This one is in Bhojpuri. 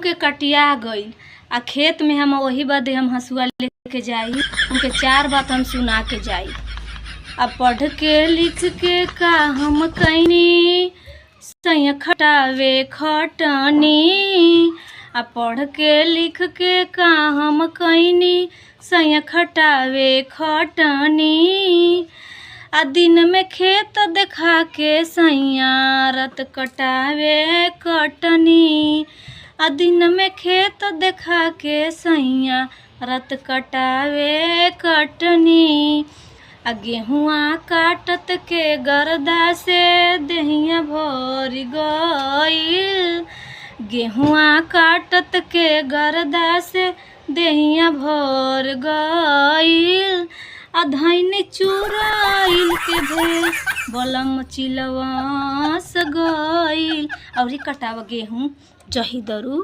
के कटिया गईल आ खेत में हम वही बदे हम हंसुआ लेके जाई उनके 4 बात हम सुना के जाई। अब पढ़ के लिख के का हम कैनी सैया खटावे खटनी। अब पढ़ के लिख के का हम कैनी सैया खटावे खटनी। आ दिन में खेत देखा के सैया रत कटावे कटनी। आ दिन में खेत देखा के सैया रत कटावे कटनी। आ गेहुआ काटत के गर्दा से देहिया भर गईल। गेहुआ काटत के गर्दा से देहिया भर गईल। आ धैनी चुराइल के भेस बलम चिलवास गईल। अउरी कटाव गेहूं जही दरू।